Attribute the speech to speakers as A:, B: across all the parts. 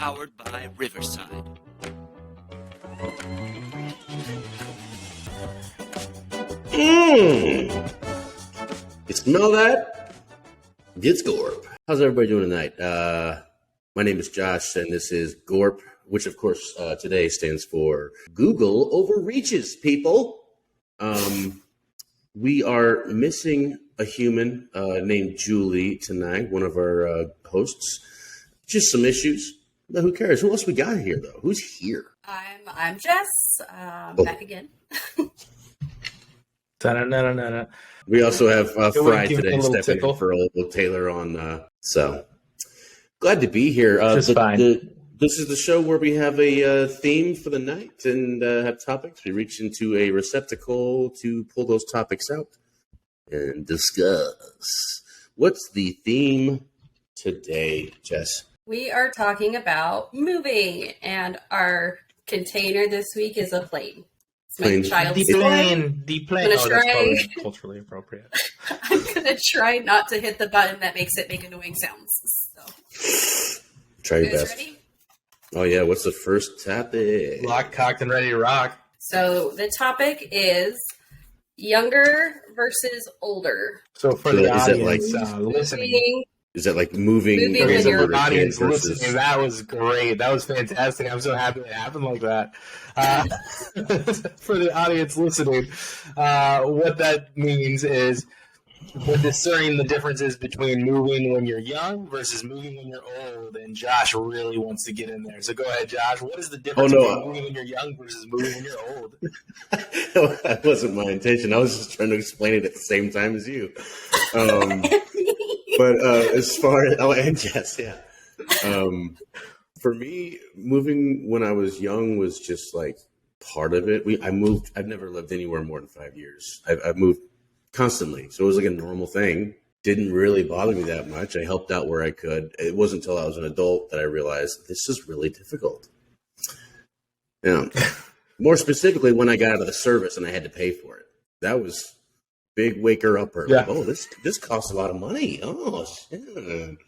A: powered by Riverside.
B: You smell that? It's GORP. How's everybody doing tonight? My name is Josh, and this is GORP, which, of course, today stands for Google Overreaches, people. We are missing a human named Julie tonight, one of our hosts. Just some issues, but who cares? Who else we got here, though? Who's here?
C: I'm Jess, back again.
D: Da-na-na-na-na.
B: We also have Fry today stepping
D: tickle
B: in for old Taylor on. So glad to be here.
D: Fine.
B: This is the show where we have a theme for the night and have topics. We reach into a receptacle to pull those topics out and discuss. What's the theme today, Jess?
C: We are talking about moving, and our container this week is a plane. It's my child's
D: The plane.
C: I'm
D: Oh,
C: gonna
D: that's
C: try.
D: probably culturally appropriate.
C: I'm going to try not to hit the button that makes it make annoying sounds. So,
B: Try your
C: you guys
B: best.
C: ready?
B: Oh, yeah. What's the first topic?
D: Locked, cocked, and ready to rock.
C: So the topic is younger versus older.
D: So for
B: So
D: the
B: is it
D: audience
B: like-
D: listening,
C: Moving.
B: Is that like moving
C: Moving
D: okay,
C: when
D: so
C: you're
D: for the audience
B: versus...
D: listening, that was great. That was fantastic. I'm so happy it happened like that. For the audience listening, what that means is we're discerning the differences between moving when you're young versus moving when you're old. And Josh really wants to get in there. So go ahead, Josh. What is the difference between moving when you're young versus moving when you're old?
B: That wasn't my intention. I was just trying to explain it at the same time as you. But as far as and Jess, yeah. For me, moving when I was young was just like part of it. I moved. I've never lived anywhere more than 5 years. I've moved constantly, so it was like a normal thing. Didn't really bother me that much. I helped out where I could. It wasn't until I was an adult that I realized this is really difficult. Yeah. More specifically, when I got out of the service and I had to pay for it, that was big waker upper.
D: Yeah.
B: Like, oh, this costs a lot of money. Oh, shit.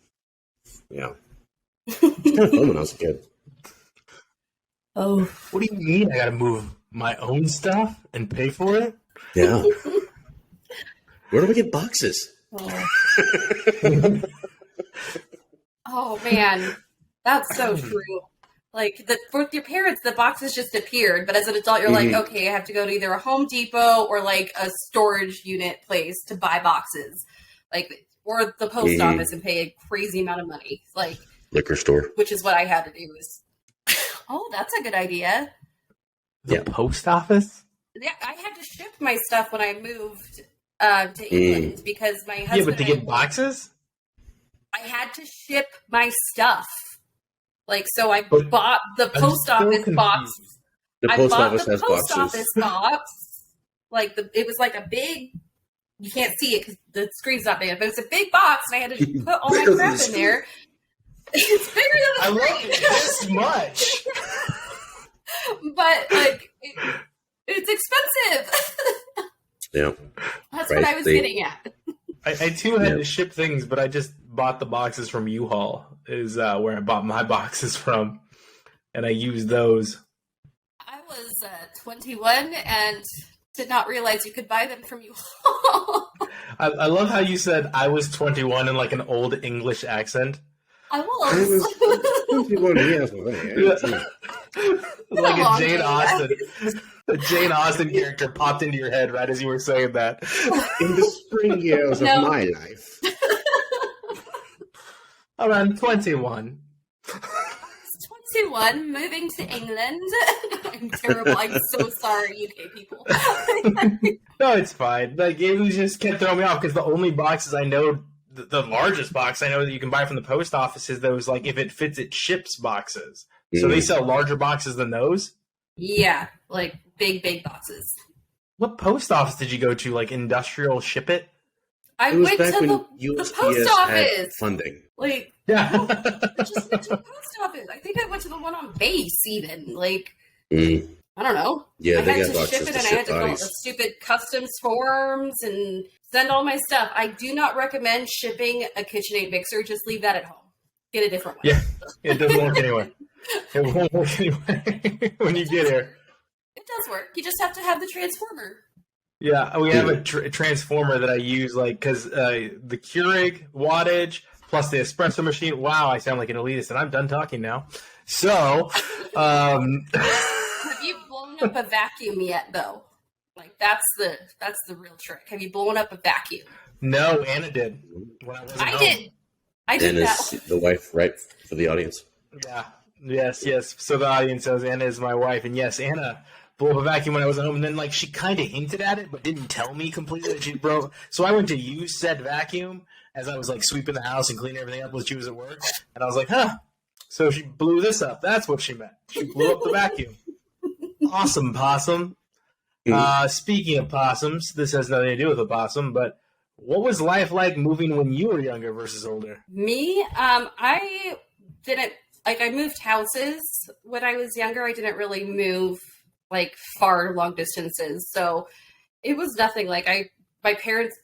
B: Yeah. It's kind of fun when I was a kid.
C: Oh,
D: What do you mean I got to move my own stuff and pay for it?
B: Yeah. Where do we get boxes?
C: oh man, that's so true. Like with your parents, the boxes just appeared, but as an adult, you're like, okay, I have to go to either a Home Depot or like a storage unit place to buy boxes, like or the post office and pay a crazy amount of money, like
B: Liquor store.
C: which is what I had to do. Was oh, that's a good idea.
D: The post office?
C: Yeah, I had to ship my stuff when I moved to England because my husband.
D: Yeah, but to get boxes?
C: I had to ship my stuff. Like, so I
D: But
C: bought the
D: I'm
C: post
D: still
C: office
D: confused.
C: box.
B: The
C: I
B: post
C: bought
B: office
C: the
B: has
C: post
B: boxes.
C: office box. Like, it was like a big, you can't see it because the screen's not big, but it's a big box and I had to put all my
B: Bigger than
C: crap
B: the
C: in there. It's bigger than
D: I
C: the
D: love
C: screen.
D: it this much.
C: But, like, it's expensive.
B: Yeah.
C: That's
B: Right,
C: what I was
B: they-
C: getting at.
D: I too had to ship things, but I just bought the boxes from U-Haul is where I bought my boxes from. And I used those.
C: I was 21 and did not realize you could buy them from you.
D: I love how you said I was 21 in like an old English accent.
C: I
B: It
C: was.
B: was 21 years away.
D: Like a
C: long
D: Jane
C: day.
D: Austen. A Jane Austen character popped into your head right as you were saying that.
B: In the spring years
C: No.
B: of my life.
D: Around 21.
C: 21, moving to England. I'm terrible. I'm so sorry, UK people.
D: No, it's fine. Like, it was just kept throwing me off because the only boxes I know, the largest box I know that you can buy from the post office is those, like, if it fits, it ships boxes. So they sell larger boxes than those?
C: Yeah, like big boxes.
D: What post office did you go to? Like, Industrial Ship It?
C: I
B: It was
C: went
B: back
C: to
B: when
C: the
B: USPS
C: post
B: had
C: office.
B: funding.
C: Like,
D: Yeah.
C: I just went to the post office. I think I went to the one on base, even. Like,
B: Mm.
C: I don't know.
B: Yeah,
C: I
B: they
C: had
B: got
C: to
B: boxes
C: ship it
B: to
C: and I
B: ship
C: had to fill out
B: bodies.
C: the stupid customs forms and send all my stuff. I do not recommend shipping a KitchenAid mixer. Just leave that at home. Get a different one.
D: Yeah. It doesn't work anyway. It won't work anyway when you get here.
C: It does work. You just have to have the transformer.
D: Yeah, we have a transformer that I use, like, because the Keurig wattage plus the espresso machine. Wow, I sound like an elitist, and I'm done talking now. So,
C: Have you blown up a vacuum yet, though? Like that's the real trick. Have you blown up a vacuum?
D: no, Anna did when I wasn't home.
C: did. I did
B: And
C: that.
B: is the wife, right, for the audience?
D: Yeah. Yes. So the audience knows Anna is my wife, and yes, Anna blew up a vacuum when I was at home, and then like she kind of hinted at it, but didn't tell me completely that she broke. So I went to use said vacuum as I was like sweeping the house and cleaning everything up while she was at work, and I was like, huh. So she blew this up. That's what she meant. She blew up the vacuum. Awesome, possum. Speaking of possums, this has nothing to do with a possum, but what was life like moving when you were younger versus older?
C: Me, I didn't like. I moved houses when I was younger. I didn't really move like far long distances, so it was nothing. Like my parents.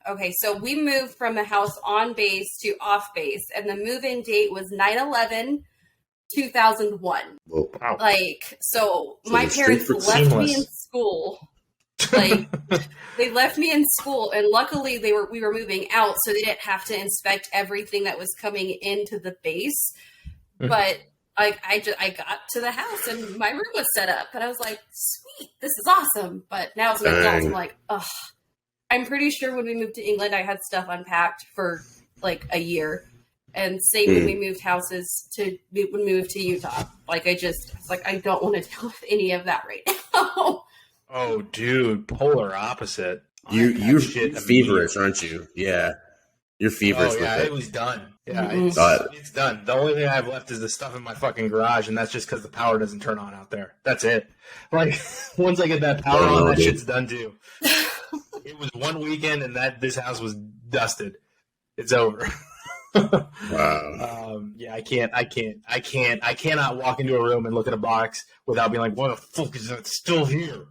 C: Okay, so we moved from the house on base to off base, and the move-in date was 9/11/2001.
B: Well,
D: Wow.
C: Like, so my
B: the
C: parents
B: street food
C: left me
D: seamless.
C: in school. Like, they left me in school, and luckily we were moving out, so they didn't have to inspect everything that was coming into the base. But I got to the house, and my room was set up, and I was like, sweet, this is awesome. But now as an adult, I'm like, ugh. I'm pretty sure when we moved to England, I had stuff unpacked for like a year. And same when we moved houses when we moved to Utah. Like I don't want to deal with any of that right now.
D: Oh, dude, polar opposite.
B: you're
D: shit
B: feverish, aren't you? Yeah, you're feverish.
D: Oh, yeah,
B: with
D: it was done. Yeah,
C: Mhm.
D: it's done. The only thing I have left is the stuff in my fucking garage, and that's just because the power doesn't turn on out there. That's it. Like, oned I get that power
B: Oh,
D: on, that
B: dude.
D: shit's done too. It was one weekend, and this house was dusted. It's over.
B: Wow.
D: Yeah, I cannot walk into a room and look at a box without being like, "What the fuck is that still here?"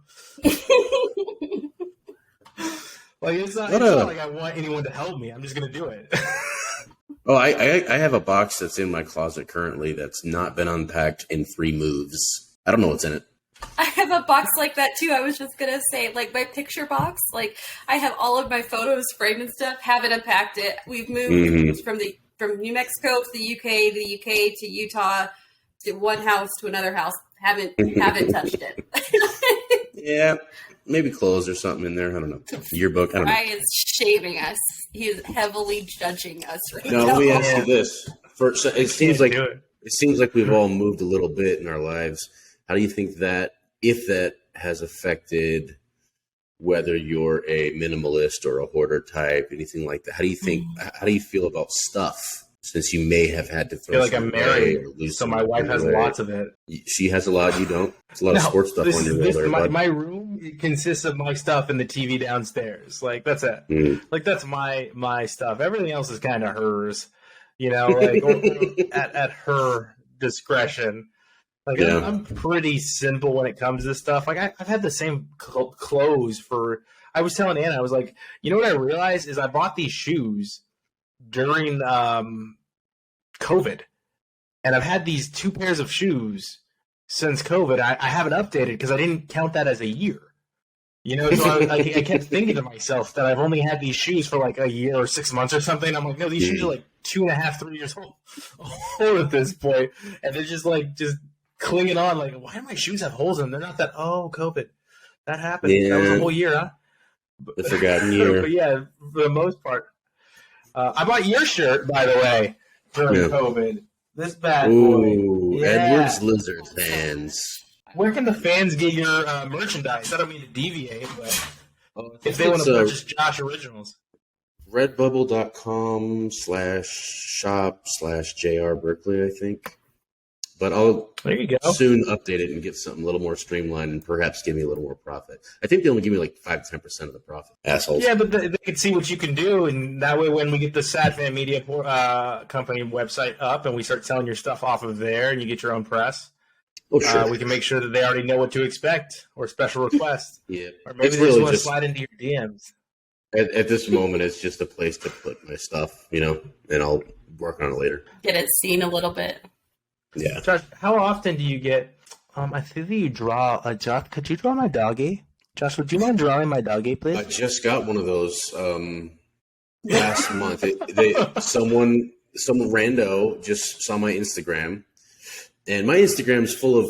D: Like it's not like I want anyone to help me. I'm just gonna do it.
B: Oh, I have a box that's in my closet currently that's not been unpacked in 3 moves. I don't know what's in it.
C: I have a box like that too. I was just gonna say, like my picture box. Like I have all of my photos framed and stuff. Haven't unpacked it. We've moved from New Mexico to the UK to Utah, to one house to another house. Haven't touched it.
B: Yeah, maybe clothes or something in there. I don't know. Yearbook. I don't know.
C: Ryan is shaming us. He is heavily judging us right
B: No,
C: now.
B: let me ask you this. First, it seems like
D: do it.
B: we've all moved a little bit in our lives. How do you think that, if that has affected whether you're a minimalist or a hoarder type, anything like that? How do you think? How do you feel about stuff? Since you may have had to
D: I
B: throw
D: feel like I'm
B: something away
D: married,
B: or lose
D: so my
B: something
D: wife has
B: away.
D: lots of it.
B: She has a lot. You don't. It's a lot of sports stuff on your wall there, bud.
D: My room consists of my stuff and the TV downstairs. Like that's it. Like that's my stuff. Everything else is kind of hers, like or at her discretion. Like
B: Yeah.
D: I'm pretty simple when it comes to this stuff. Like I've had the same clothes for. I was telling Anna, I was like, what I realized is I bought these shoes during COVID, and I've had these 2 pairs of shoes since COVID. I haven't updated because I didn't count that as a year. So I kept thinking to myself that I've only had these shoes for like a year or 6 months or something. I'm like, no, these shoes are like 2.5, 3 years old at this point, and they're just clinging on. Like, why do my shoes have holes in them? They're not that. Oh, COVID, that happened.
B: Yeah.
D: That was a whole year, huh?
B: The forgotten year.
D: But yeah, for the most part. I bought your shirt, by the way, during COVID. This bad boy.
B: Ooh,
D: Yeah.
B: Edward's lizard fans.
D: Where can the fans get your merchandise? I don't mean to deviate, but if they want
B: It's,
D: to purchase Josh Originals.
B: Redbubble.com/shop/JR Berkeley, I think. But I'll
D: There you go.
B: soon update it and get something a little more streamlined and perhaps give me a little more profit. I think they only give me like 5 to 10% of the profit. Assholes.
D: Yeah, but they can see what you can do, and that way when we get the Sad Fan Media company website up and we start selling your stuff off of there and you get your own press,
B: Oh, sure.
D: we can make sure that they already know what to expect or special requests.
B: Yeah.
D: Or maybe
B: It's
D: they just
B: really
D: want to
B: just,
D: slide into your DMs.
B: at this moment, it's just a place to put my stuff, and I'll work on it later.
C: Get it seen a little bit.
B: Yeah.
D: Josh, how often do you get? I think you draw. Josh, could you draw my doggy? Josh, would you mind drawing my doggy, please?
B: I just got one of those last month. Someone, some rando just saw my Instagram, and my Instagram is full of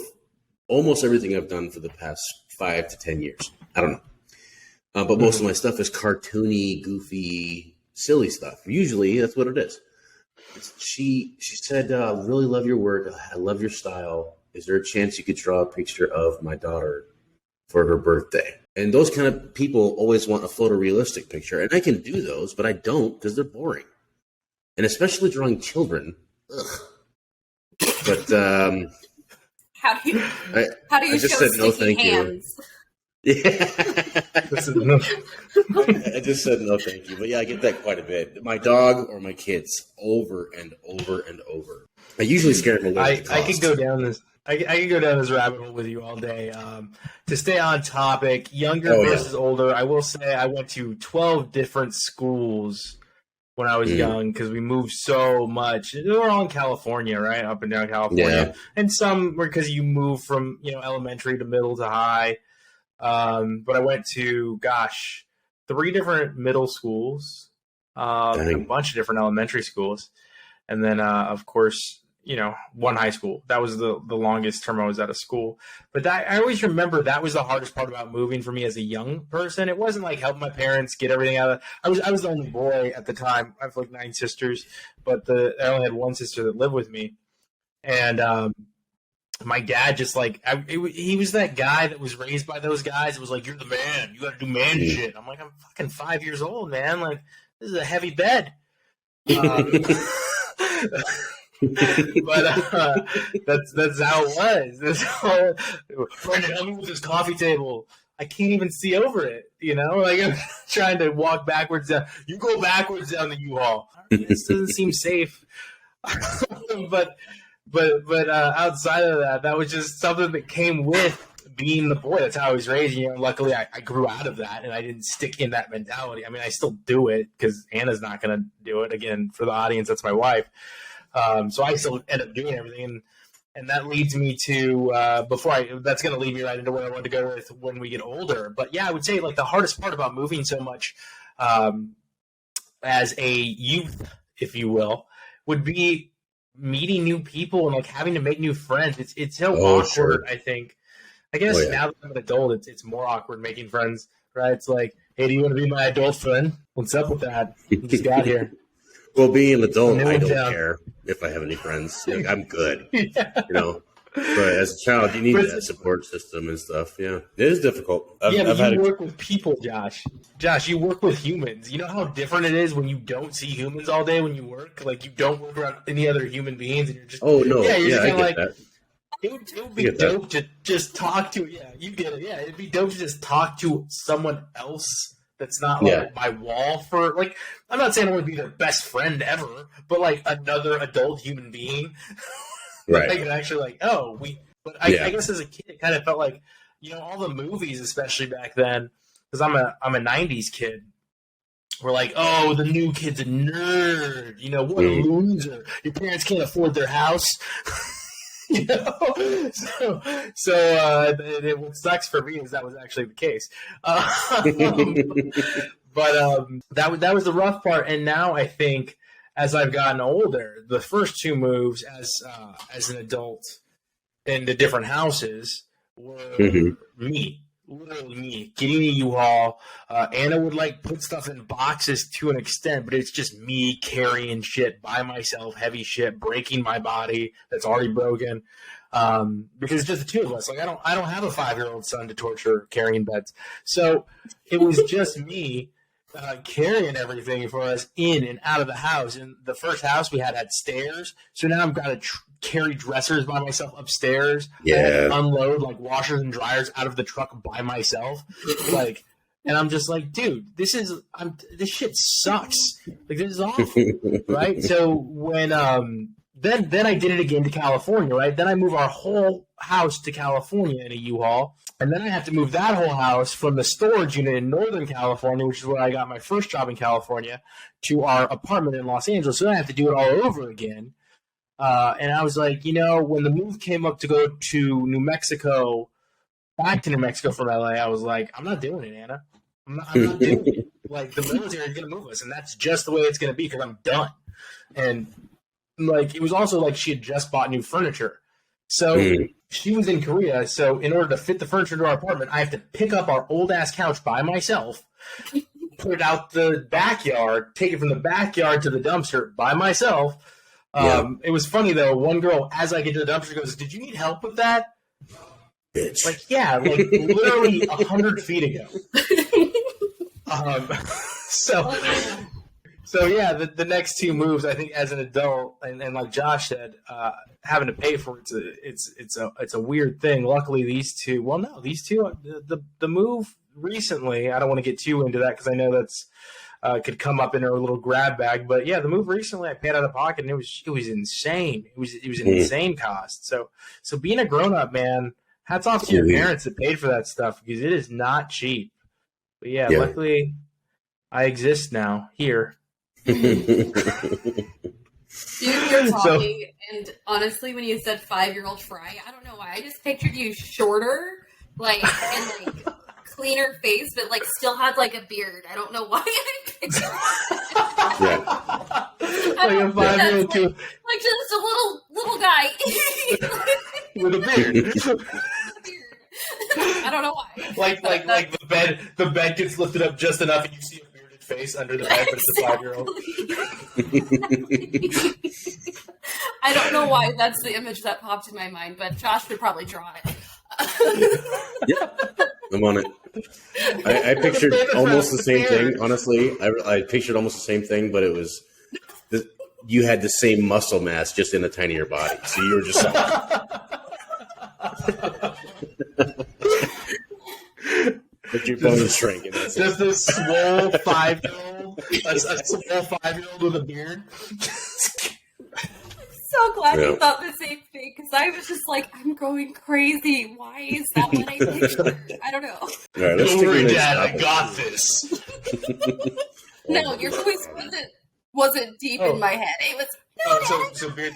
B: almost everything I've done for the past 5 to 10 years. I don't know. But most of my stuff is cartoony, goofy, silly stuff. Usually that's what it is. She said, really love your work. I love your style. Is there a chance you could draw a picture of my daughter for her birthday? And those kind of people always want a photorealistic picture. And I can do those, but I don't because they're boring. And especially drawing children. Ugh. But
C: How do you
B: I just
C: show
B: said no,
C: sticky
B: thank
C: hands?
B: Yeah. I just said no, thank you. But yeah, I get that quite a bit. My dog or my kids, over and over and over. I usually scare them away.
D: I could go down this. I could go down this rabbit hole with you all day. To stay on topic, younger versus older, I will say I went to 12 different schools when I was young because we moved so much. They were all in California, right? Up and down California.
B: Yeah.
D: And some were because you move from, elementary to middle to high. But I went to, 3 different middle schools, a bunch of different elementary schools. And then, of course, one high school. That was the longest term I was at a school. But I always remember that was the hardest part about moving for me as a young person. It wasn't like helping my parents get everything out of it. I was the only boy at the time. I have like 9 sisters, but I only had one sister that lived with me. And my dad just he was that guy that was raised by those guys. It was like, you're the man. You got to do man shit. I'm like, I'm fucking 5 years old, man. Like, this is a heavy bed. But that's how it was. That's how Brendan, help me with this coffee table. I can't even see over it. Like I'm trying to walk backwards down. You go backwards down the U-Haul. This doesn't seem safe. but outside of that was just something that came with being the boy. That's how I was raised. Luckily I grew out of that and I didn't stick in that mentality. I mean, I still do it because Anna's not going to do it. Again, for the audience, that's my wife. So I still end up doing everything. And that leads me to, that's going to lead me right into where I want to go with when we get older. But yeah, I would say like the hardest part about moving so much as a youth, if you will, would be meeting new people and like having to make new friends. It's so awkward,
B: sure.
D: I think. I guess now that I'm an adult, it's more awkward making friends, right? It's like, hey, do you want to be my adult friend? What's up with that? You just got here.
B: Well, being an adult, I don't care if I have any friends. Like, I'm good, But as a child, you need that support system and stuff. Yeah, it is difficult.
D: But you work with people, Josh. Josh, you work with humans. You know how different it is when you don't see humans all day when you work? Like, you don't work around any other human beings, and you're just
B: I get
D: like,
B: that.
D: It would be dope to just talk to. Yeah, you get it. Yeah, it'd be dope to just talk to someone else. That's not like my wall for like. I'm not saying I want to be their best friend ever, but like another adult human being,
B: right?
D: I can actually But I guess as a kid, it kind of felt like all the movies, especially back then, because I'm a '90s kid. We're like, oh, the new kid's a nerd. What a loser. Your parents can't afford their house. What sucks for me is that was actually the case. But that was the rough part. And now I think as I've gotten older, the first 2 moves as an adult into different houses were me. Literally me getting a U-Haul. Anna would put stuff in boxes to an extent, but it's just me carrying shit by myself, heavy shit, breaking my body that's already broken. Because it's just the 2 of us. Like I don't have a 5-year-old son to torture carrying beds. So it was just me carrying everything for us in and out of the house. And the first house we had stairs, so now I've got to carry dressers by myself upstairs.
B: Yeah,
D: unload washers and dryers out of the truck by myself. And I'm just like, dude, this shit sucks. Like, this is awful, right? So when then I did it again to California, right? Then I move our whole house to California in a U-Haul. And then I have to move that whole house from the storage unit in Northern California, which is where I got my first job in California, to our apartment in Los Angeles. So then I have to do it all over again. And I was like, when the move came up to go to New Mexico, back to New Mexico from LA, I was like, I'm not doing it, Anna. I'm not doing it. Like, the military is going to move us, and that's just the way it's going to be because I'm done. And, like, it was also like she had just bought new furniture. So she was in Korea, so in order to fit the furniture into our apartment, I have to pick up our old-ass couch by myself, put it out the backyard, take it from the backyard to the dumpster by myself. It was funny, though. One girl, as I get to the dumpster, goes, "Did you need help with that?"
B: Bitch.
D: Like, yeah, like literally 100 feet ago. So yeah, the next two moves, I think, as an adult, and like Josh said, having to pay for it's a weird thing. Luckily, these two, the move recently, I don't want to get too into that because I know that's could come up in a little grab bag, but yeah, the move recently, I paid out of pocket, and it was insane. It was an insane cost. So being a grown up, man, hats off to your parents that paid for that stuff because it is not cheap. But yeah, luckily, I exist now here.
C: You're talking, and honestly, when you said 5-year-old Fry, I don't know why. I just pictured you shorter, and cleaner face, but still had a beard. I don't know why I pictured that.
D: Like a 5-year-old kid,
C: just a little guy
D: with a beard.
C: I don't know why.
D: Like the bed gets lifted up just enough, and you see a bearded face under the bed, but it's a 5-year-old.
C: I don't know why that's the image that popped in my mind, but Josh would probably draw it.
B: Yeah, I'm on it. I pictured almost the same thing. Honestly, I pictured almost the same thing, but it was you had the same muscle mass, just in a tinier body. So you were just like, but your bones shrank.
D: Just a swole 5-year-old, a swole 5-year-old with a beard.
C: So glad you thought the same thing, because I was just like, I'm going crazy. Why is that what I pictured? I don't know.
B: All right, let's
D: Don't worry, Dad, I got this.
C: No, your voice wasn't deep in my head. It was.
D: So beard.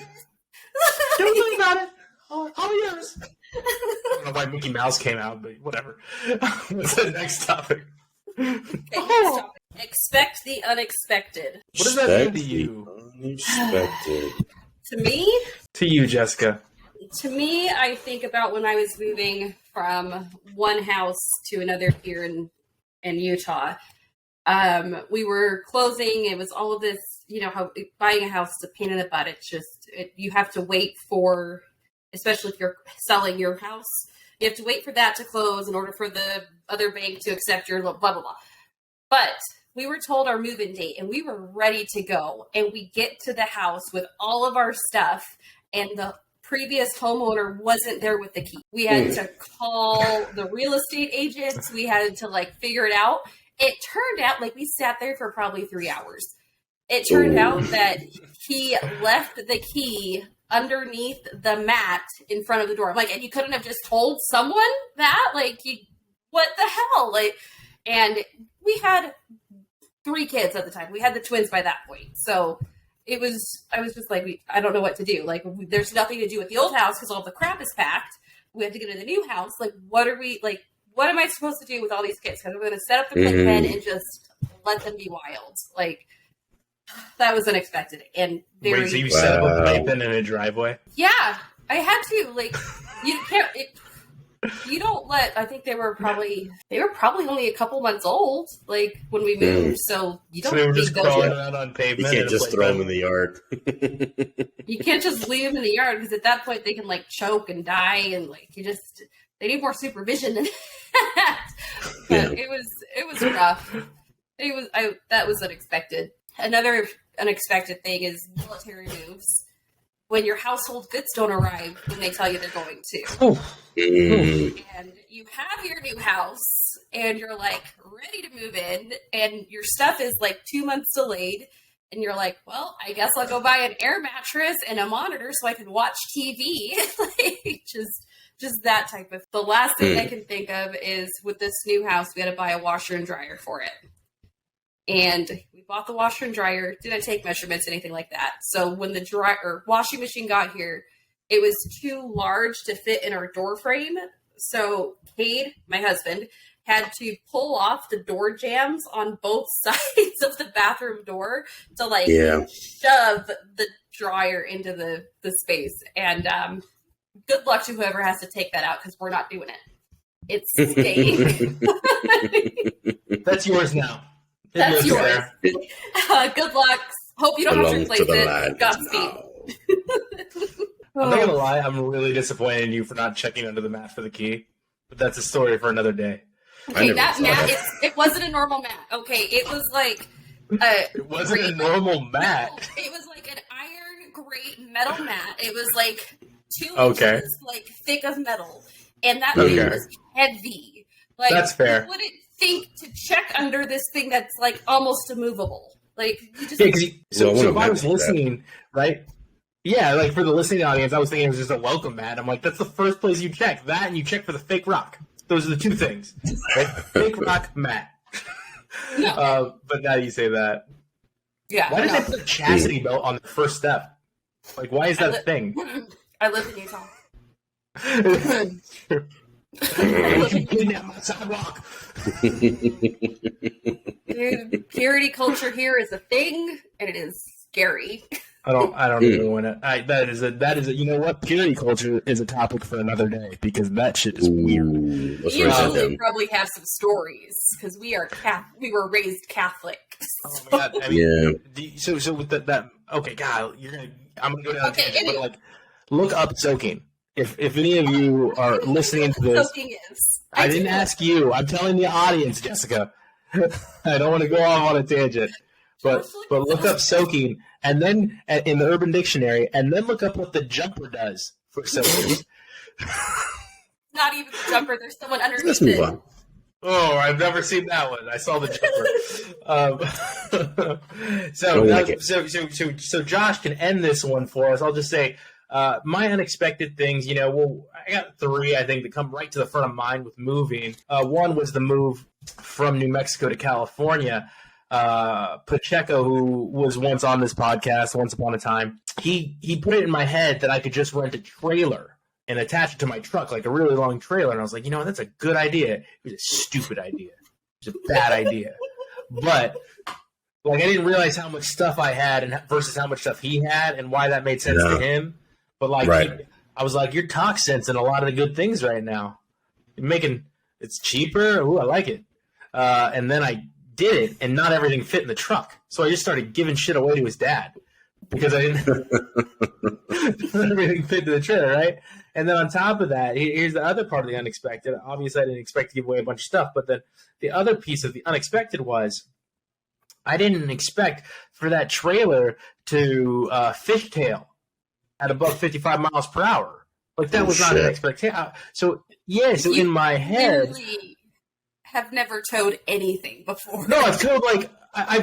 D: Don't worry about it. All yours. I don't know why Mickey Mouse came out, but whatever. What's the next topic?
C: Okay, next topic. Expect the unexpected.
D: What does that mean to you?
B: Unexpected.
C: To me?
D: To you, Jessica.
C: To me, I think about when I was moving from one house to another here in Utah. We were closing. It was all of this, how buying a house is a pain in the butt. It's just, you have to wait for, especially if you're selling your house, you have to wait for that to close in order for the other bank to accept your blah, blah, blah. But we were told our move-in date, and we were ready to go. And we get to the house with all of our stuff, and the previous homeowner wasn't there with the key. We had to call the real estate agents. We had to figure it out. It turned out we sat there for probably 3 hours. It turned out that he left the key underneath the mat in front of the door. And you couldn't have just told someone that? What the hell? And we had 3 kids at the time. We had the twins by that point. So I was just I don't know what to do. There's nothing to do with the old house because all the crap is packed. We have to get in the new house. What am I supposed to do with all these kids? Because I'm going to set up the playpen and just let them be wild. That was unexpected and very.
D: Wait, so you set up a playpen in a driveway?
C: Yeah, I had to. You can't. You don't let. I think they were probably only a couple months old. When we moved, so you don't.
D: So they were just crawling around on pavement.
B: You can't just throw them in the yard.
C: You can't just leave them in the yard because at that point they can choke and die, and they need more supervision than that. But it was rough. That was unexpected. Another unexpected thing is military moves. When your household goods don't arrive when they tell you they're going to. And you have your new house and you're ready to move in and your stuff is 2 months delayed and you're well, I guess I'll go buy an air mattress and a monitor so I can watch TV. Just that type of. The last thing I can think of is with this new house, we had to buy a washer and dryer for it. And we bought the washer and dryer, didn't take measurements, anything like that. So when the washing machine got here, it was too large to fit in our door frame. So Cade, my husband, had to pull off the door jambs on both sides of the bathroom door to shove the dryer into the space. And good luck to whoever has to take that out because we're not doing it. It's staying.
D: That's yours now.
C: That's yours. Good luck. Hope you don't have to replace it. Godspeed.
D: I'm not gonna lie, I'm really disappointed in you for not checking under the mat for the key. But that's a story for another day.
C: Okay, that mat, it wasn't a normal mat. Okay, it was like
D: it wasn't a normal mat.
C: It was like an iron grate metal mat. It was like 2 inches like thick of metal. And that thing was heavy. Like,
D: that's fair.
C: You wouldn't think to check under this thing that's like almost immovable. Like, you just
D: so if I was listening, right? Yeah, like for the listening audience, I was thinking it was just a welcome mat. I'm like, that's the first place you check. That and you check for the fake rock. Those are the two things. Right? Fake rock mat.
C: No.
D: But now you say that.
C: Yeah.
D: Why did they put a chastity belt on the first step? Like, why is that a thing?
C: I live in Utah. Dude, purity culture here is a thing, and it is scary.
D: I don't even want to. That is a. You know what? Purity culture is a topic for another day because that shit is weird.
C: You probably have some stories because we were raised Catholic.
D: Oh my god! I mean, so with that. Okay, God, I'm gonna go down. But like, look up soaking. If any of you are listening to this,
C: soaking is.
D: I didn't ask you. I'm telling the audience, Jessica. I don't want to go off on a tangent. But look up soaking, and then in the Urban Dictionary, and then look up what the jumper does for soaking.
C: Not even the jumper. There's someone underneath
B: Let's move on.
D: Oh, I've never seen that one. I saw the jumper. So Josh can end this one for us. I'll just say my unexpected things. I got 3, I think, that come right to the front of mind with moving. One was the move from New Mexico to California. Pacheco, who was once on this podcast once upon a time, he put it in my head that I could just rent a trailer and attach it to my truck, like a really long trailer. And I was like, that's a good idea. It was a stupid idea. It was a bad idea. But like, I didn't realize how much stuff I had versus how much stuff he had and why that made sense to him. But like, I was like, you're talk sensing a lot of the good things right now. It's cheaper. Ooh, I like it. And then I did it, and not everything fit in the truck. So I just started giving shit away to his dad because I didn't everything fit to the trailer, right? And then on top of that, here's the other part of the unexpected. Obviously, I didn't expect to give away a bunch of stuff, but then the other piece of the unexpected was I didn't expect for that trailer to fishtail at above 55 miles per hour. Like, that was not an expectation. So in my head...
C: have never towed anything before.
D: No, I've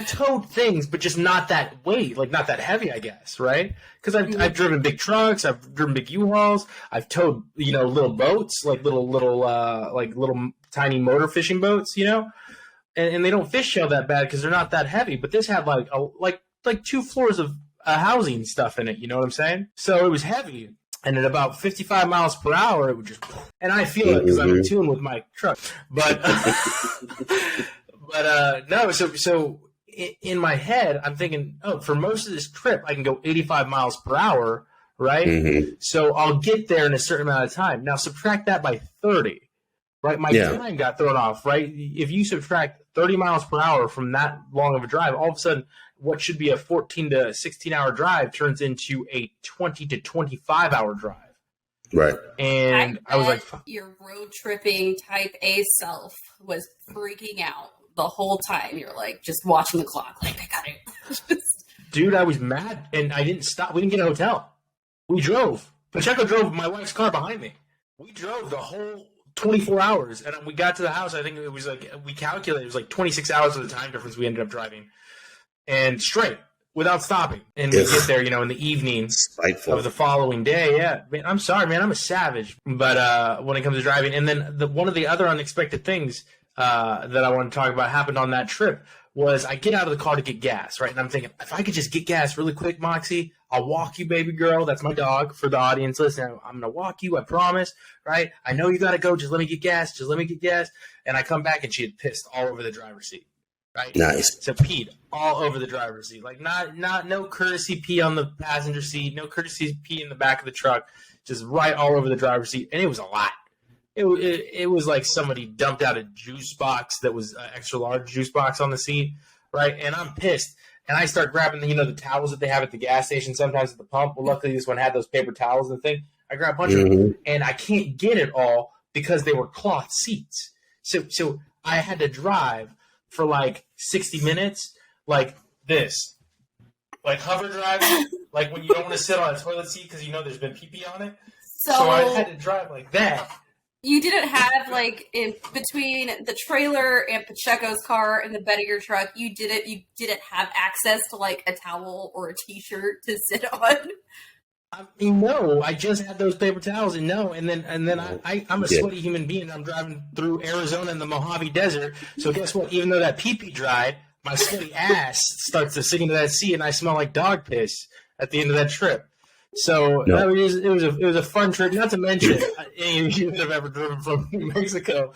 D: towed things, but just not that weight, like not that heavy, I guess, right? Because I've driven big trucks, I've driven big U-Hauls, I've towed little boats, like little tiny motor fishing boats, and they don't fish tail that bad because they're not that heavy. But this had like 2 floors of housing stuff in it. You know what I'm saying? So it was heavy. And at about 55 miles per hour, it would just, and I feel it because I'm in tune with my truck. But, no. So in my head, I'm thinking, for most of this trip, I can go 85 miles per hour, right? Mm-hmm. So I'll get there in a certain amount of time. Now subtract that by 30, right? My time got thrown off, right? If you subtract 30 miles per hour from that long of a drive, all of a sudden, what should be a 14 to 16 hour drive turns into a 20 to 25 hour drive.
B: Right.
D: And I was like,
C: your road tripping type A self was freaking out the whole time. You're like, just watching the clock. Like, I got it.
D: Dude, I was mad and I didn't stop. We didn't get a hotel. We drove. Pacheco drove my wife's car behind me. We drove the whole 24 hours. And we got to the house. I think it was like, we calculated, it was like 26 hours of the time difference we ended up driving. And straight, without stopping. And we get there, in the evening of the following day. Yeah, man, I'm sorry, man. I'm a savage. But when it comes to driving. And then one of the other unexpected things that I want to talk about happened on that trip was I get out of the car to get gas, right? And I'm thinking, if I could just get gas really quick, Moxie, I'll walk you, baby girl. That's my dog for the audience. Listen, I'm going to walk you. I promise, right? I know you got to go. Just let me get gas. Just let me get gas. And I come back and she had pissed all over the driver's seat, right?
B: Nice.
D: So peed all over the driver's seat. Like no courtesy pee on the passenger seat, no courtesy pee in the back of the truck, just right all over the driver's seat. And it was a lot. It was like somebody dumped out a juice box that was an extra large juice box on the seat, right? And I'm pissed. And I start grabbing the towels that they have at the gas station, sometimes at the pump. Well, luckily this one had those paper towels and thing. I grab a bunch of them, and I can't get it all because they were cloth seats. So I had to drive for like 60 minutes, like this, like hover driving, like when you don't want to sit on a toilet seat because there's been pee-pee on it. So I had to drive like that.
C: You didn't have, like, in between the trailer and Pacheco's car and the bed of your truck, you didn't have access to, like, a towel or a t-shirt to sit on?
D: I mean, no, I just had those paper towels, and then I'm a sweaty human being. I'm driving through Arizona in the Mojave Desert, so guess what? Even though that pee-pee dried, my sweaty ass starts to sink into that sea, and I smell like dog piss at the end of that trip. So it was a fun trip. Not to mention, any of you that have ever driven from New Mexico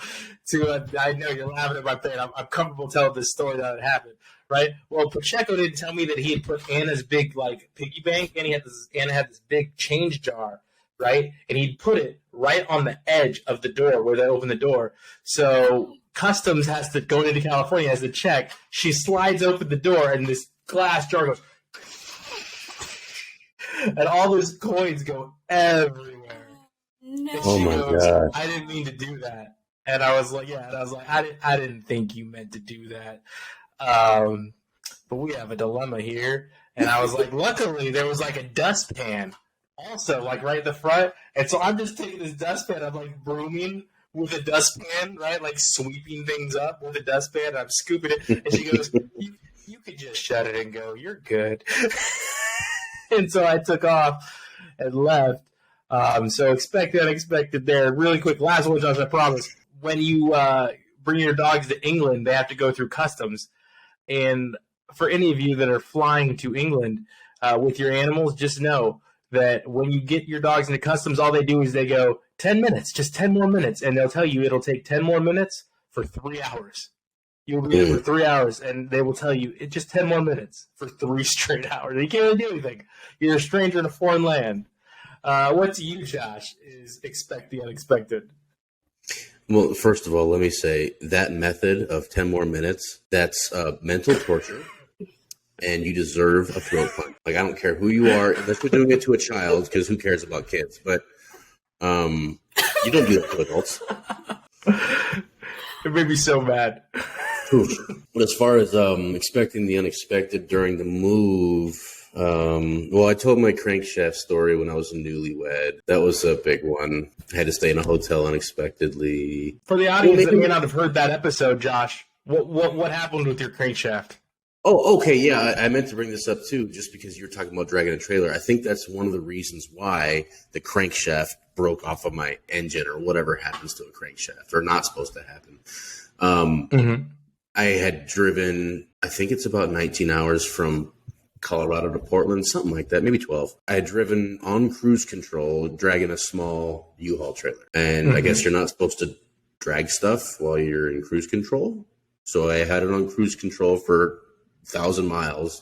D: to I know you're laughing at my pain. I'm comfortable telling this story that it happened, right? Well, Pacheco didn't tell me that he had put Anna's big piggy bank, and Anna had this big change jar, right? And he'd put it right on the edge of the door where they open the door. So Customs has to go into California, has to check. She slides open the door, and this glass jar goes. And all those coins go everywhere.
C: No.
B: Oh my God.
D: I didn't mean to do that. And I was like, I didn't think you meant to do that. But we have a dilemma here. And I was like, luckily there was like a dustpan also like right at the front. And so I'm just taking this dustpan, I'm like brooming with a dustpan, right? Like sweeping things up with a dustpan. I'm scooping it. And she goes, you could just shut it and go, you're good. And so I took off and left. So expect the unexpected there. Really quick, last one, Josh, I promise. When you bring your dogs to England, they have to go through customs. And for any of you that are flying to England with your animals, just know that when you get your dogs into customs, all they do is they go 10 minutes, just 10 more minutes. And they'll tell you it'll take 10 more minutes for 3 hours. You'll be there for 3 hours, and they will tell you it's just 10 more minutes for 3 straight hours. You can't really do anything. You're a stranger in a foreign land. What to you, Josh, is expect the unexpected?
B: Well, first of all, let me say that method of 10 more minutes, that's mental torture, and you deserve a throat punch. Like, I don't care who you are, unless you're doing it to a child, because who cares about kids? But you don't do that to adults.
D: It made me so mad.
B: But as far as expecting the unexpected during the move, well, I told my crankshaft story when I was a newlywed. That was a big one. I had to stay in a hotel unexpectedly.
D: For the audience that may not have heard that episode, Josh, what happened with your crankshaft?
B: Oh, okay, yeah, I meant to bring this up too, just because you're talking about dragging a trailer. I think that's one of the reasons why the crankshaft broke off of my engine or whatever happens to a crankshaft, or not supposed to happen. I had driven, I think it's about 19 hours from Colorado to Portland, something like that, maybe 12. I had driven on cruise control, dragging a small U-Haul trailer. And I guess you're not supposed to drag stuff while you're in cruise control. So I had it on cruise control for 1,000 miles.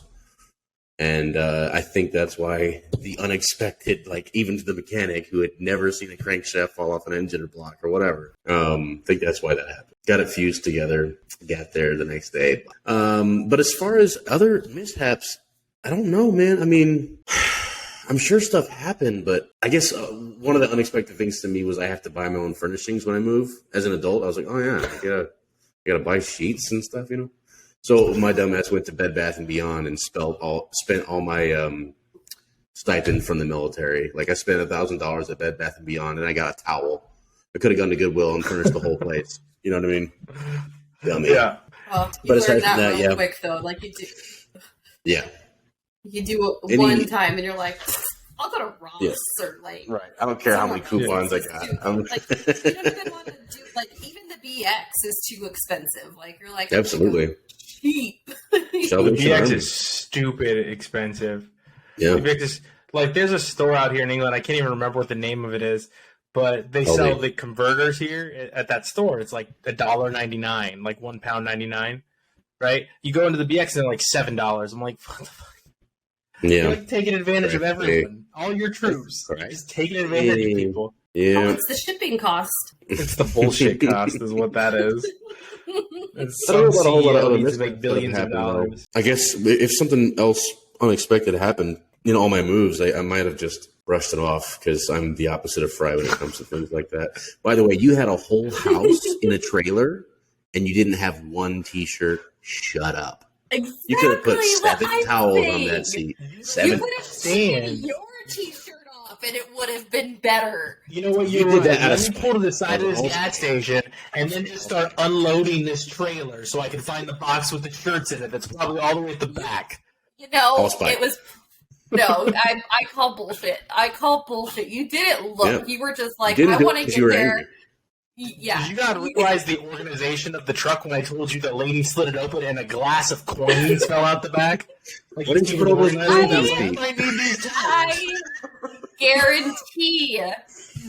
B: And I think that's why the unexpected, like even to the mechanic who had never seen a crankshaft fall off an engine or block or whatever, I think that's why that happened. Got it fused together, got there the next day. But as far as other mishaps, I don't know, man. I mean, I'm sure stuff happened, but I guess one of the unexpected things to me was I have to buy my own furnishings when I move. As an adult, I was like, oh yeah, I gotta buy sheets and stuff, you know? So my dumbass went to Bed Bath & Beyond and spent all my stipend from the military. Like I spent $1,000 at Bed Bath & Beyond, and I got a towel. I could have gone to Goodwill and furnished the whole place. You know what I mean? Dummy.
D: Yeah.
C: Well, you learned that real quick, though. Like you do.
B: Yeah.
C: You do it one time, and you're like, I'll go to Ross or like.
B: Right. I don't care how many coupons I got.
C: Like, you don't even want to do, like, even the BX is too expensive. Like, you're like,
B: absolutely.
C: cheap.
B: Sheldon
D: BX
B: Charm.
D: is stupid expensive.
B: Yeah.
D: BX is, like, there's a store out here in England. I can't even remember what the name of it is, but they sell the converters here at that store. It's like $1.99, like £1.99, right? You go into the BX and they're like $7. I'm like, what the fuck?
B: Yeah.
D: You're like taking advantage of everyone. All your troops. You're just taking advantage of people.
B: Yeah.
C: Oh, it's the shipping cost.
D: It's the bullshit cost is what that is. It's
B: I don't know about a whole lot of
D: CEO
B: other
D: needs to
B: mishaps
D: make
B: that have
D: billions of
B: happened, though.
D: dollars.
B: I guess if something else unexpected happened, all my moves, I might have just brushed it off because I'm the opposite of Fry when it comes to things like that. By the way, you had a whole house in a trailer and you didn't have one T-shirt. Shut up.
C: Exactly.
B: You could have put 7
C: what I'm
B: towels
C: saying.
B: on that seat.
C: You
B: 7.
C: could have taken your T-shirt off, and it would have been better.
D: You know what?
B: You
D: You're
B: did
D: right.
B: that out of
D: Let me pull to the side of this
B: spite.
D: gas station and then just start unloading this trailer so I can find the box with the shirts in it. That's probably all the way at the back.
C: You know,
B: Allspice.
C: it was. No, I call bullshit. I call bullshit. You didn't look.
B: Yeah.
C: You were just like,
B: Didn't
C: I
B: do it
C: want to
B: 'cause
C: get
B: you were
C: there.
B: angry.
C: Yeah.
D: Did you not realize the organization of the truck when I told you the lady slid it open and a glass of coins fell out the back? Like,
B: Why didn't you put all those
D: I
B: coins
C: on
D: was
C: the
D: like,
B: seat?
D: I might need these towels.
C: I guarantee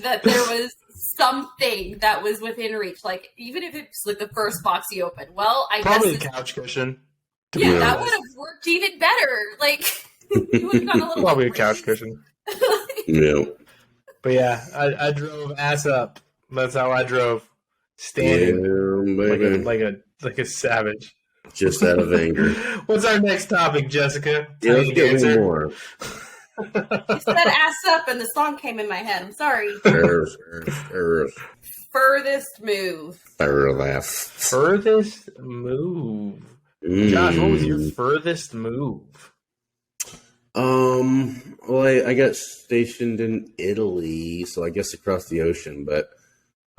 C: that there was something that was within reach. Like, even if it's like the first box you open. Well, I
D: Probably a
C: guess
D: couch cushion.
C: yeah, that
B: honest.
C: would have worked even better. Like, you would have gotten a little
D: Probably a
C: raise.
D: couch cushion.
B: Yeah.
D: But yeah, I drove ass up. That's how I drove, standing like a savage.
B: Just out of anger.
D: What's our next topic, Jessica?
B: Yeah, let's
D: Tiny
B: get one
D: dancer.
B: more.
C: You said ass up, and the song came in my head. I'm sorry. Furthest move.
B: Laugh.
D: Furthest move. Josh, what was your furthest move?
B: Well, I got stationed in Italy, so I guess across the ocean, but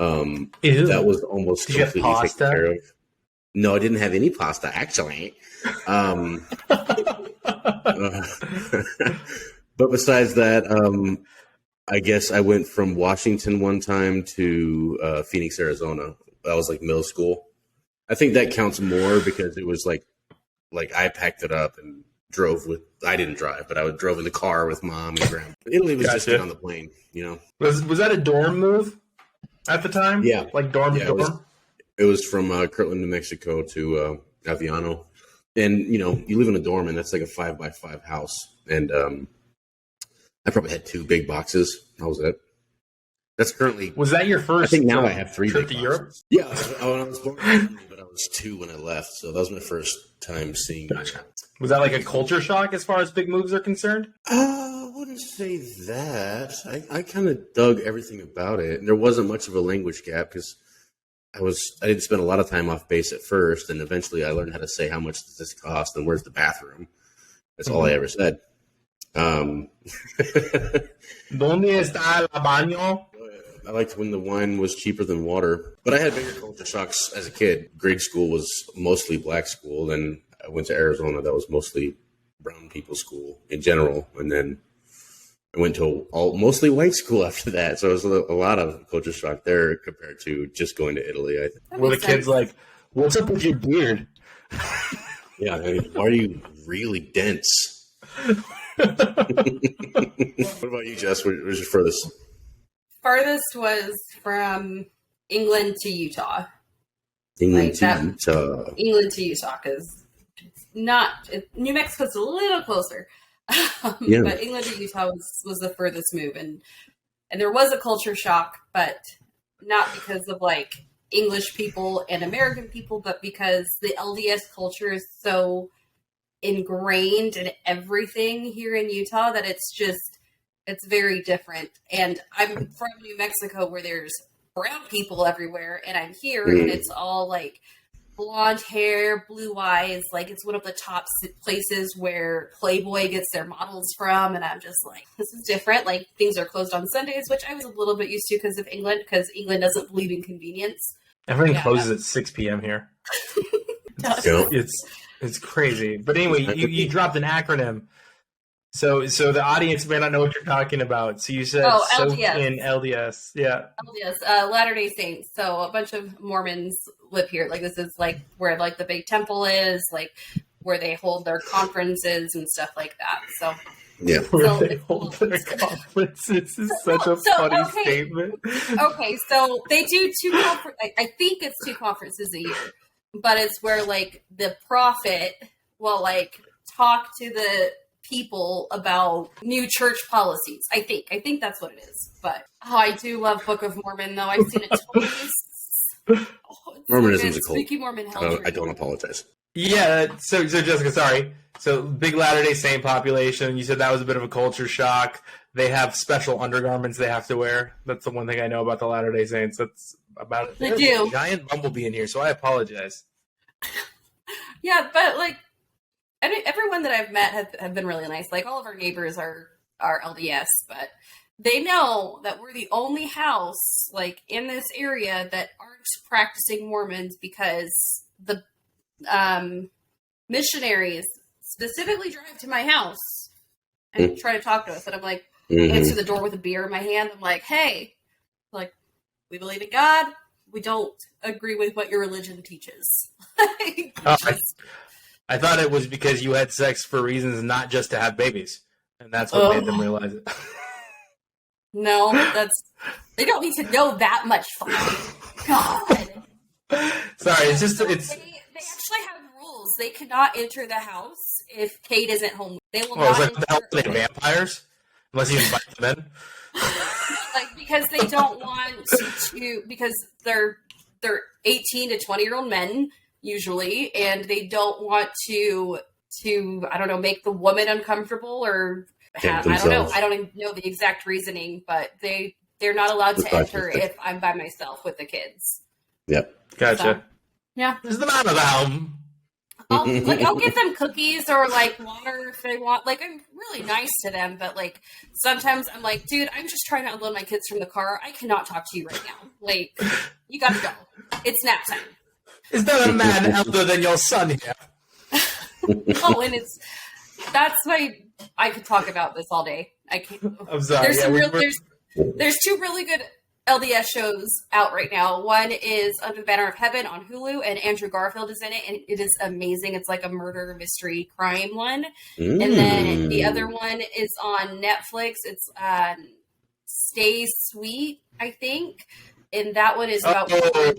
D: Ew.
B: that was almost
D: Did you have
B: completely taken
D: pasta?
B: care of. No, I didn't have any pasta, actually. But besides that, I guess I went from Washington one time to Phoenix, Arizona. That was like middle school. I think that counts more because it was like I packed it up and drove with. I didn't drive, but I drove in the car with mom and grandma. Italy was just
D: Gotcha.
B: get on the plane,
D: Was that a dorm move at the time?
B: Yeah.
D: Like dorm to
B: Yeah,
D: dorm?
B: It was from Kirtland, New Mexico to Aviano. And, you live in a dorm, and that's like a 5x5 house. And I probably had 2 big boxes. That was it. That's currently...
D: Was that your first
B: I think now I have 3
D: trip
B: big
D: to
B: boxes.
D: Europe?
B: Yeah, I was born in Germany, but I was 2 when I left. So that was my first time seeing...
D: Gotcha. Was that like a culture shock as far as big moves are concerned?
B: I wouldn't say that. I kind of dug everything about it. And there wasn't much of a language gap because I didn't spend a lot of time off base at first, and eventually I learned how to say how much does this cost and where's the bathroom. That's all I ever said.
D: ¿Dónde está el baño?
B: I liked when the wine was cheaper than water, but I had bigger culture shocks as a kid. Grade school was mostly black school, then I went to Arizona. That was mostly brown people school in general, and then I went to mostly white school after that. So it was a lot of culture shock there compared to just going to Italy. I think.
C: That
D: Were the
C: makes
D: kids
C: sense.
D: like, what's up with your beard?
B: Yeah, I mean, why are you really dense? What about you, Jess? What was your furthest?
C: Farthest was from England to Utah.
B: England
C: Like
B: to
C: that-
B: Utah.
C: England to Utah, because New Mexico's a little closer.
B: Yeah.
C: But England to Utah was the furthest move. And there was a culture shock, but not because of like English people and American people, but because the LDS culture is so ingrained in everything here in Utah that it's very different. And I'm from New Mexico where there's brown people everywhere, and I'm here and it's all like blonde hair, blue eyes. Like it's one of the top places where Playboy gets their models from. And I'm just like, this is different. Like things are closed on Sundays, which I was a little bit used to because England doesn't believe in convenience.
D: Everything
C: Yeah.
D: closes at 6 p.m. here.
B: Yeah.
D: It's crazy. But anyway, you dropped an acronym. So the audience may not know what you're talking about. So you said soaked
C: LDS.
D: in LDS. Yeah.
C: LDS, Latter-day Saints. So a bunch of Mormons live here. Like this is like where like the big temple is, like where they hold their conferences and stuff like that. So
B: Yeah.
D: Where they hold their conferences is such a funny statement.
C: Okay, so they do two I think it's two conferences a year, but it's where like the prophet will like talk to the people about new church policies. I think that's what it is. But I do love Book of Mormon though. I've seen it twice.
B: Mormonism's a cult.
C: Spooky Mormon hell.
B: I don't apologize.
D: Yeah. So Jessica, sorry. So big Latter-day Saint population. You said that was a bit of a culture shock. They have special undergarments they have to wear. That's the one thing I know about the Latter-day Saints. That's about it.
C: They do.
D: A giant bumblebee in here, so I apologize.
C: Yeah, but like everyone that I've met have been really nice. Like all of our neighbors are LDS, but they know that we're the only house like in this area that aren't practicing Mormons because the missionaries specifically drive to my house and try to talk to us. And I'm like, answer the door with a beer in my hand. I'm like, hey, like, we believe in God. We don't agree with what your religion teaches.
D: I thought it was because you had sex for reasons not just to have babies. And that's what made them realize it.
C: No, they don't need to know that much fun. God.
D: Sorry, it's just,
C: they actually have rules. They cannot enter the house if Kate isn't home. They will not
D: like, what the hell are they, vampires? Unless you invite them in?
C: Like, because they don't want to, because they're 18 to 20-year-old men, usually, and they don't want to, I don't know, make the woman uncomfortable or have, I don't know. I don't even know the exact reasoning, but they're not allowed to enter if I'm by myself with the kids.
B: Yep.
D: Gotcha.
C: So, yeah.
D: Is the man of the home?
C: I'll give them cookies or like water if they want. Like, I'm really nice to them, but like sometimes I'm like, dude, I'm just trying to unload my kids from the car. I cannot talk to you right now. Like, you gotta go. It's nap time.
D: Is there a man elder than your son here?
C: Oh, and that's I could talk about this all day. I can't.
D: I'm sorry.
C: There's two really good LDS shows out right now. One is Under the Banner of Heaven on Hulu, and Andrew Garfield is in it, and it is amazing. It's like a murder mystery crime one. And then the other one is on Netflix. It's Stay Sweet, I think. And that one is about...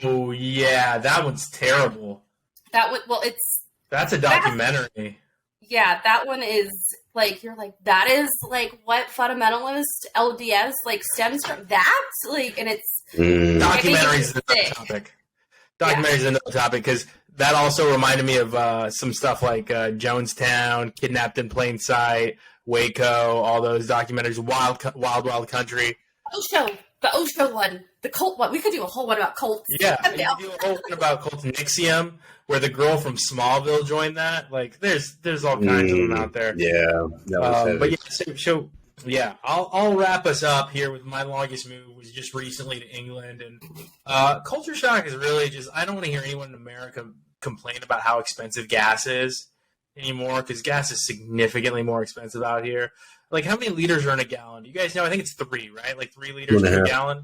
D: Oh, yeah. That one's terrible.
C: That's
D: a documentary.
C: Yeah, that one is like, you're like, that is like what fundamentalist LDS like stems from that? Like, and it's...
D: Documentaries is another topic. Documentaries is another topic because that also reminded me of some stuff like Jonestown, Kidnapped in Plain Sight, Waco, all those documentaries, Wild Country.
C: The Osho one, the cult one. We could do a whole one about cults.
D: Yeah, we could do a whole one about cult Nixium, where the girl from Smallville joined that. Like, there's all kinds of them out there.
B: Yeah,
D: but yeah, I'll wrap us up here with my longest move was just recently to England, and culture shock is really just I don't want to hear anyone in America complain about how expensive gas is anymore because gas is significantly more expensive out here. Like, how many liters are in a gallon? You guys know? I think it's 3, right? Like 3 liters per gallon?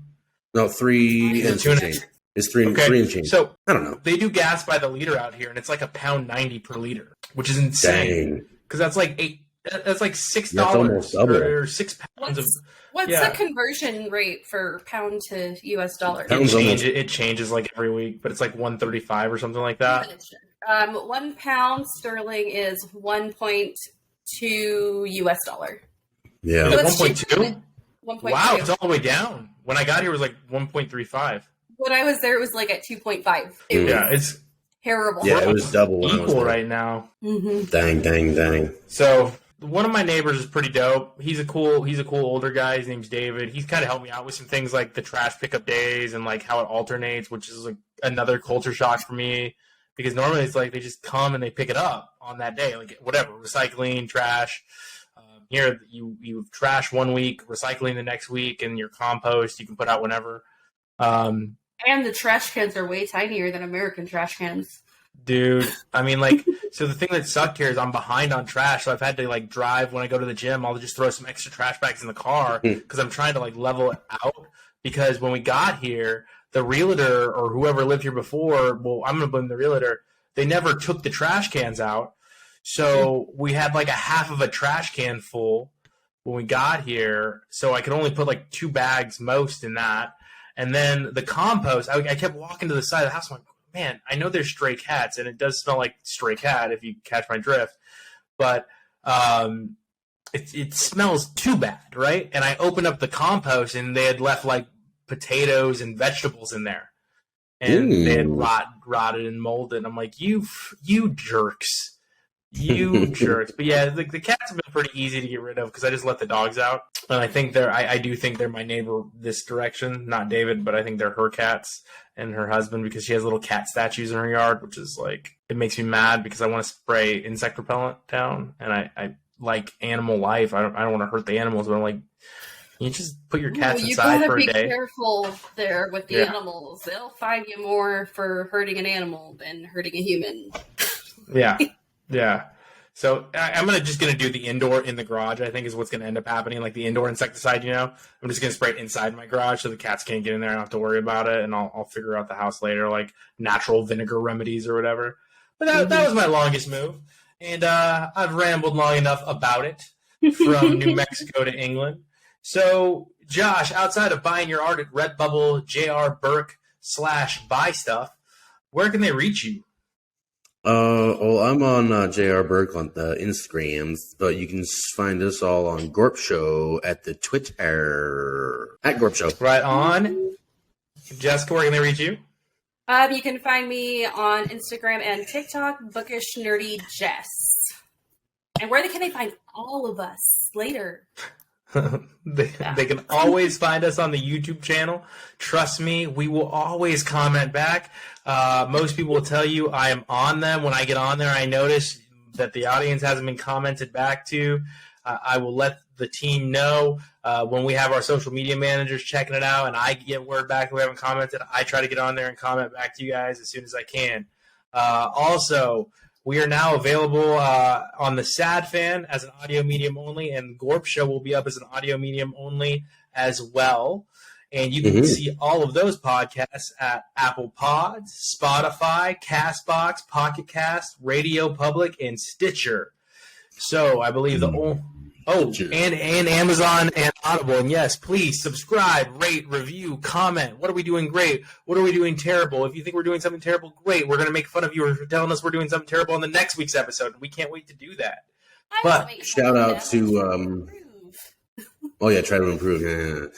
B: No, 3 and change. It's 3 and change.
D: So,
B: I don't know.
D: They do gas by the liter out here, and it's like £1.90 per liter, which is insane. Because that's like $6
B: almost double.
D: or 6 pounds
C: What's the conversion rate for pound to US dollar?
D: It changes like every week, but it's like 135 or something like that.
C: 1 pound sterling is 1.2 US dollar.
B: Yeah.
D: So 1.2?
C: 1.2.
D: Wow, it's all the way down. When I got here, it was like 1.35.
C: When I was there, it was like at 2.5.
D: It's
C: terrible.
B: Yeah, it was double.
D: Equal right now.
C: Mm-hmm.
B: Dang.
D: So one of my neighbors is pretty dope. He's a cool older guy. His name's David. He's kind of helped me out with some things like the trash pickup days and like how it alternates, which is like another culture shock for me. Because normally it's like they just come and they pick it up on that day, like whatever, recycling, trash. Here you have trash one week, recycling the next week, and your compost you can put out whenever.
C: And the trash cans are way tinier than American trash cans.
D: Dude, I mean, like, so the thing that sucked here is I'm behind on trash, so I've had to, like, drive when I go to the gym. I'll just throw some extra trash bags in the car because I'm trying to, like, level it out. Because when we got here, the realtor or whoever lived here before, well, I'm going to blame the realtor, they never took the trash cans out. So we had, like, a half of a trash can full when we got here. So I could only put, like, 2 bags most in that. And then the compost, I kept walking to the side of the house. I'm like, man, I know there's stray cats, and it does smell like stray cat if you catch my drift, but it smells too bad, right? And I opened up the compost, and they had left like potatoes and vegetables in there, and they had rotted and molded. I'm like, you jerks. You jerks. But yeah, the cats have been pretty easy to get rid of because I just let the dogs out. And I think I do think they're my neighbor this direction. Not David, but I think they're her cats and her husband because she has little cat statues in her yard, which is like, it makes me mad because I want to spray insect repellent down. And I like animal life. I don't want to hurt the animals, but I'm like, you just put your cats inside for a day.
C: You gotta be careful there with the animals. They'll fine you more for hurting an animal than hurting a human.
D: Yeah. Yeah. So I'm just going to do the indoor in the garage, I think is what's going to end up happening. Like the indoor insecticide, I'm just going to spray it inside my garage so the cats can't get in there. I don't have to worry about it. And I'll figure out the house later, like natural vinegar remedies or whatever. But that was my longest move. And I've rambled long enough about it from New Mexico to England. So Josh, outside of buying your art at Redbubble, JR Burke /buy stuff, where can they reach you?
B: Well, I'm on JR Burke on the Instagrams, but you can find us all on GORP Show at the Twitter at GORP Show.
D: Right on. Jessica, where can they reach you?
C: You can find me on Instagram and TikTok, Bookish Nerdy Jess. And where can they find all of us later?
D: They can always find us on the YouTube channel. Trust me, we will always comment back. Most people will tell you I am on them. When I get on there, I notice that the audience hasn't been commented back to. I will let the team know when we have our social media managers checking it out, and I get word back who haven't commented. I try to get on there and comment back to you guys as soon as I can. Also, we are now available on the Sad Fan as an audio medium only, and GORP Show will be up as an audio medium only as well. And you can see all of those podcasts at Apple Pods, Spotify, CastBox, Pocket Cast, Radio Public, and Stitcher. So I believe and Amazon and Audible. And yes, please subscribe, rate, review, comment. What are we doing great? What are we doing terrible? If you think we're doing something terrible, great. We're going to make fun of you for telling us we're doing something terrible on the next week's episode. We can't wait to do that.
B: But shout out to try to improve. Yeah.